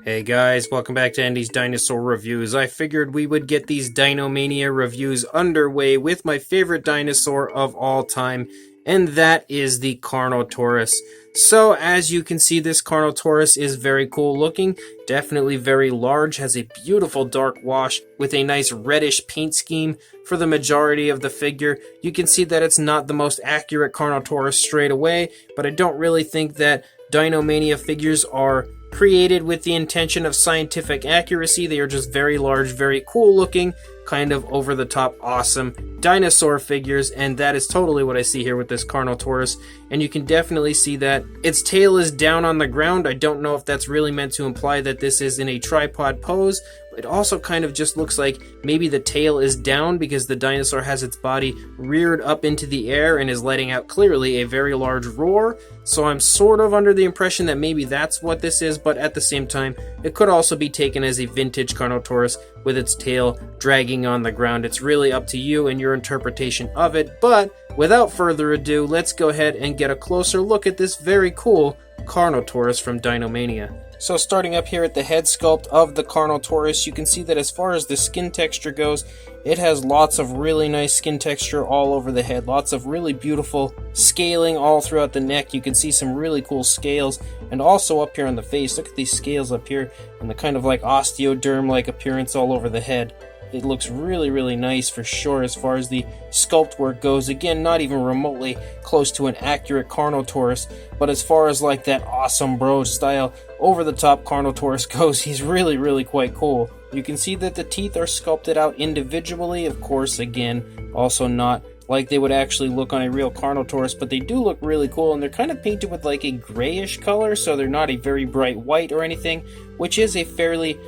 Hey guys, welcome back to Andy's Dinosaur Reviews. I figured we would get these Dinomania reviews underway with my favorite dinosaur of all time, and that is the Carnotaurus. So, as you can see, this Carnotaurus is very cool looking, definitely very large, has a beautiful dark wash with a nice reddish paint scheme for the majority of the figure. You can see that it's not the most accurate Carnotaurus straight away, but I don't really think that Dinomania figures are created with the intention of scientific accuracy. They are just very large, very cool looking, kind of over the top awesome dinosaur figures, and that is totally what I see here with this Carnotaurus. And you can definitely see that its tail is down on the ground. I don't know if that's really meant to imply that this is in a tripod pose. It also kind of just looks like maybe the tail is down because the dinosaur has its body reared up into the air and is letting out clearly a very large roar. So I'm sort of under the impression that maybe that's what this is, but at the same time, it could also be taken as a vintage Carnotaurus with its tail dragging on the ground. It's really up to you and your interpretation of it, but without further ado, let's go ahead and get a closer look at this very cool Carnotaurus from Dinomania. So starting up here at the head sculpt of the Carnotaurus, you can see that as far as the skin texture goes, it has lots of really nice skin texture all over the head, lots of really beautiful scaling all throughout the neck. You can see some really cool scales, and also up here on the face. Look at these scales up here and the kind of like osteoderm-like appearance all over the head. It looks really, really nice for sure as far as the sculpt work goes. Again, not even remotely close to an accurate Carnotaurus, but as far as like that awesome bro style over-the-top Carnotaurus goes, he's really, really quite cool. You can see that the teeth are sculpted out individually, of course, again, also not like they would actually look on a real Carnotaurus, but they do look really cool, and they're kind of painted with like a grayish color, so they're not a very bright white or anything, which is a fairly,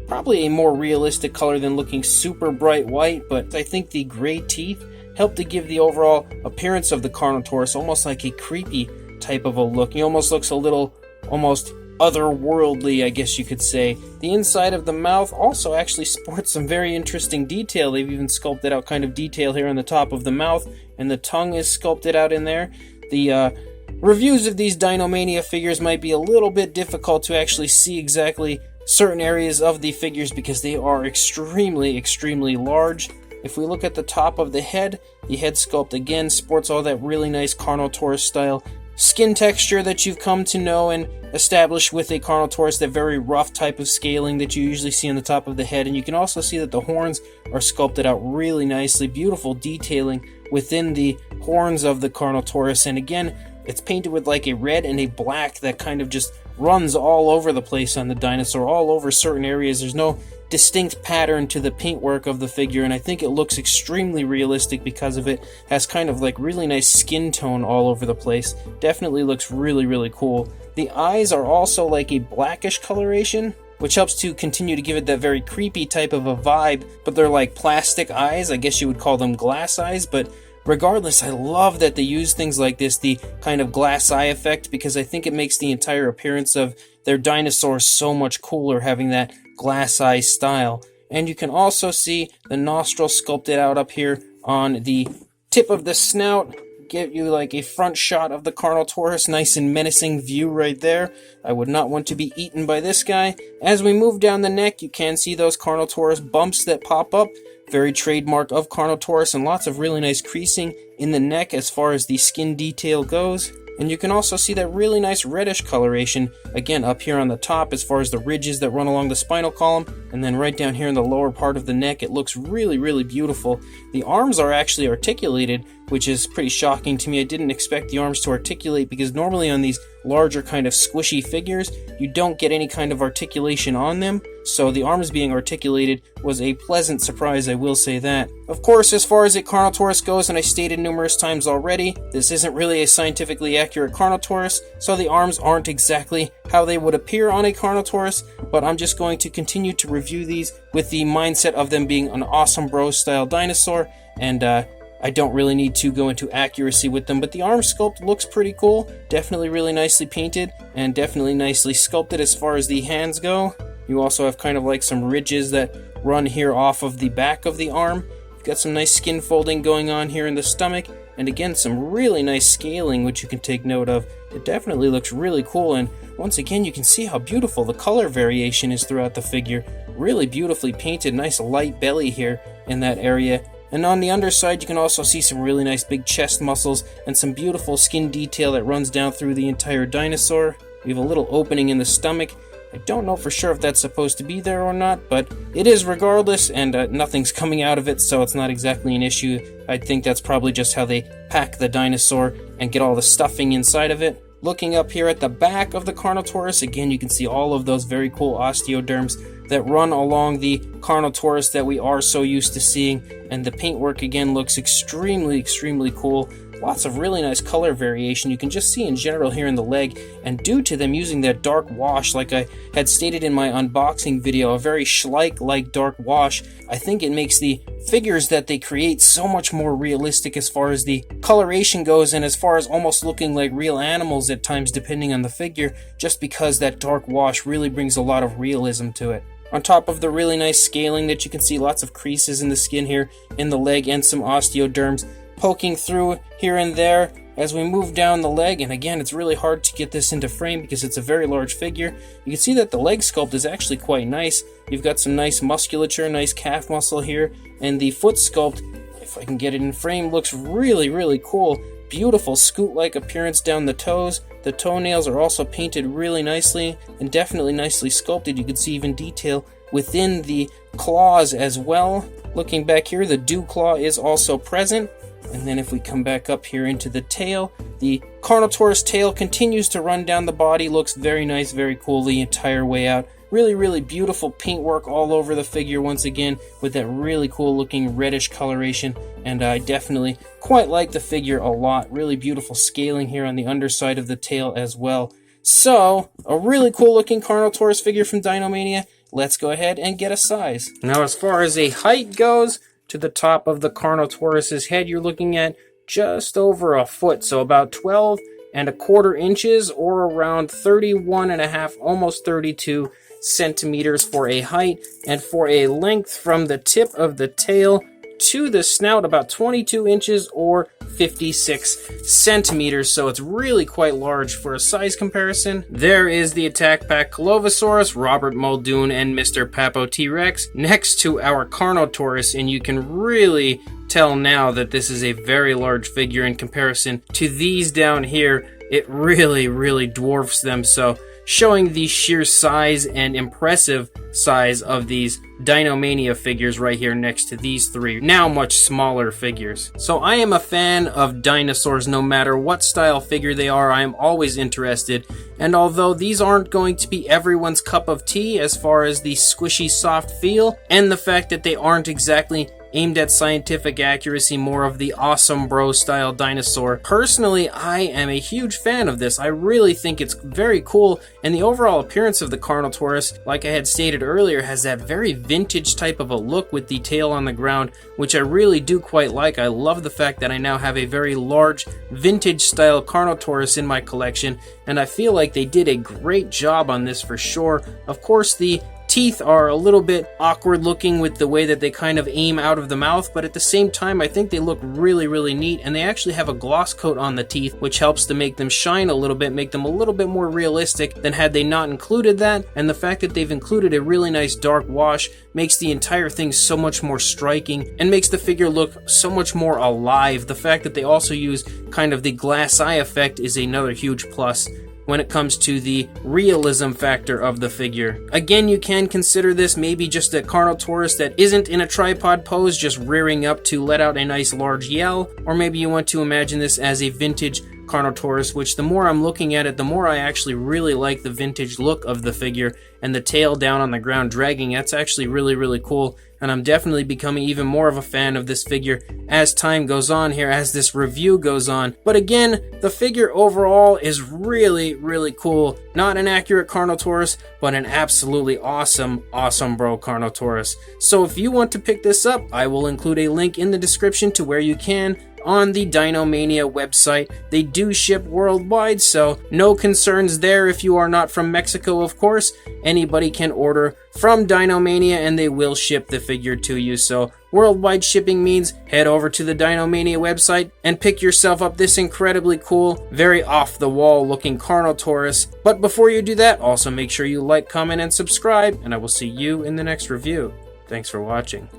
probably a more realistic color than looking super bright white, but I think the gray teeth help to give the overall appearance of the Carnotaurus almost like a creepy type of a look. He almost looks a little, almost otherworldly, I guess you could say. The inside of the mouth also actually sports some very interesting detail. They've even sculpted out kind of detail here on the top of the mouth, and the tongue is sculpted out in there. The reviews of these Dinomania figures might be a little bit difficult to actually see exactly certain areas of the figures because they are extremely, extremely large. If we look at the top of the head sculpt again sports all that really nice Carnotaurus style skin texture that you've come to know and establish with a Carnotaurus, that very rough type of scaling that you usually see on the top of the head. And you can also see that the horns are sculpted out really nicely, beautiful detailing within the horns of the Carnotaurus. And again, it's painted with like a red and a black that kind of just runs all over the place on the dinosaur, all over certain areas. There's no distinct pattern to the paintwork of the figure, and I think it looks extremely realistic because of it. Has kind of like really nice skin tone all over the place. Definitely looks really, really cool. The eyes are also like a blackish coloration, which helps to continue to give it that very creepy type of a vibe, but they're like plastic eyes. I guess you would call them glass eyes, but regardless, I love that they use things like this, the kind of glass eye effect, because I think it makes the entire appearance of their dinosaur so much cooler, having that glass eye style. And you can also see the nostril sculpted out up here on the tip of the snout. Give you like a front shot of the Carnotaurus, nice and menacing view right there. I would not want to be eaten by this guy. As we move down the neck, you can see those Carnotaurus bumps that pop up. Very trademark of Carnotaurus, and lots of really nice creasing in the neck as far as the skin detail goes. And you can also see that really nice reddish coloration, again up here on the top as far as the ridges that run along the spinal column, and then right down here in the lower part of the neck. It looks really, really beautiful. The arms are actually articulated, which is pretty shocking to me. I didn't expect the arms to articulate because normally on these larger kind of squishy figures, you don't get any kind of articulation on them. So the arms being articulated was a pleasant surprise, I will say that. Of course, as far as a Carnotaurus goes, and I stated numerous times already, this isn't really a scientifically accurate Carnotaurus, so the arms aren't exactly how they would appear on a Carnotaurus, but I'm just going to continue to review these with the mindset of them being an awesome bro style dinosaur, and I don't really need to go into accuracy with them, but the arm sculpt looks pretty cool. Definitely really nicely painted and definitely nicely sculpted as far as the hands go. You also have kind of like some ridges that run here off of the back of the arm. You've got some nice skin folding going on here in the stomach, and again some really nice scaling which you can take note of. It definitely looks really cool, and once again you can see how beautiful the color variation is throughout the figure. Really beautifully painted, nice light belly here in that area. And on the underside you can also see some really nice big chest muscles and some beautiful skin detail that runs down through the entire dinosaur. We have a little opening in the stomach. I don't know for sure if that's supposed to be there or not, but it is regardless, and nothing's coming out of it, so it's not exactly an issue. I think that's probably just how they pack the dinosaur and get all the stuffing inside of it. Looking up here at the back of the Carnotaurus, again you can see all of those very cool osteoderms that run along the Carnotaurus that we are so used to seeing, and the paintwork again looks extremely cool. Lots of really nice color variation you can just see in general here in the leg, and due to them using that dark wash, like I had stated in my unboxing video, a very Schleich-like dark wash, I think it makes the figures that they create so much more realistic as far as the coloration goes, and as far as almost looking like real animals at times depending on the figure, just because that dark wash really brings a lot of realism to it. On top of the really nice scaling that you can see, lots of creases in the skin here in the leg and some osteoderms poking through here and there as we move down the leg. And again, it's really hard to get this into frame because it's a very large figure. You can see that the leg sculpt is actually quite nice. You've got some nice musculature, nice calf muscle here, and the foot sculpt, if I can get it in frame, looks really cool. Beautiful scoot-like appearance down the toes. The toenails are also painted really nicely and definitely nicely sculpted. You can see even detail within the claws as well. Looking back here, the dew claw is also present. And then if we come back up here into the tail, the Carnotaurus tail continues to run down the body, looks very nice, very cool the entire way out. Really beautiful paintwork all over the figure once again with that really cool looking reddish coloration, and I definitely quite like the figure a lot. Really beautiful scaling here on the underside of the tail as well. So, a really cool looking Carnotaurus figure from Dinomania. Let's go ahead and get a size. Now as far as a height goes, to the top of the Carnotaurus's head, you're looking at just over a foot, so about 12¼ inches, or around 31½, almost 32 centimeters for a height, and for a length from the tip of the tail to the snout, about 22 inches or 56 centimeters, so it's really quite large for a size comparison. There is the Attack Pack Colovosaurus, Robert Muldoon, and Mr. Papo T-Rex next to our Carnotaurus, and you can really tell now that this is a very large figure in comparison to these down here. It really dwarfs them, so showing the sheer size and impressive size of these Dinomania figures right here next to these three, now much smaller figures. So I am a fan of dinosaurs no matter what style figure they are. I am always interested, and although these aren't going to be everyone's cup of tea as far as the squishy soft feel, and the fact that they aren't exactly aimed at scientific accuracy, more of the awesome bro style dinosaur. Personally, I am a huge fan of this. I really think it's very cool, and the overall appearance of the Carnotaurus, like I had stated earlier, has that very vintage type of a look with the tail on the ground, which I really do quite like. I love the fact that I now have a very large vintage style Carnotaurus in my collection, and I feel like they did a great job on this for sure. Of course, the teeth are a little bit awkward looking with the way that they kind of aim out of the mouth, but at the same time I think they look really neat, and they actually have a gloss coat on the teeth which helps to make them shine a little bit, make them a little bit more realistic than had they not included that. And the fact that they've included a really nice dark wash makes the entire thing so much more striking and makes the figure look so much more alive. The fact that they also use kind of the glass eye effect is another huge plus when it comes to the realism factor of the figure. Again, you can consider this maybe just a Carnotaurus that isn't in a tripod pose, just rearing up to let out a nice large yell, or maybe you want to imagine this as a vintage Carnotaurus, which the more I'm looking at it, the more I actually really like the vintage look of the figure, and the tail down on the ground dragging, that's actually really cool, and I'm definitely becoming even more of a fan of this figure as time goes on here, as this review goes on. But again, the figure overall is really cool. Not an accurate Carnotaurus, but an absolutely awesome bro Carnotaurus. So if you want to pick this up, I will include a link in the description to where you can. on the Dinomania website. They do ship worldwide, so no concerns there if you are not from Mexico, of course. Anybody can order from Dinomania and they will ship the figure to you. So worldwide shipping means head over to the Dinomania website and pick yourself up this incredibly cool, very off-the-wall looking Carnotaurus. But before you do that, also make sure you like, comment, and subscribe, and I will see you in the next review. Thanks for watching.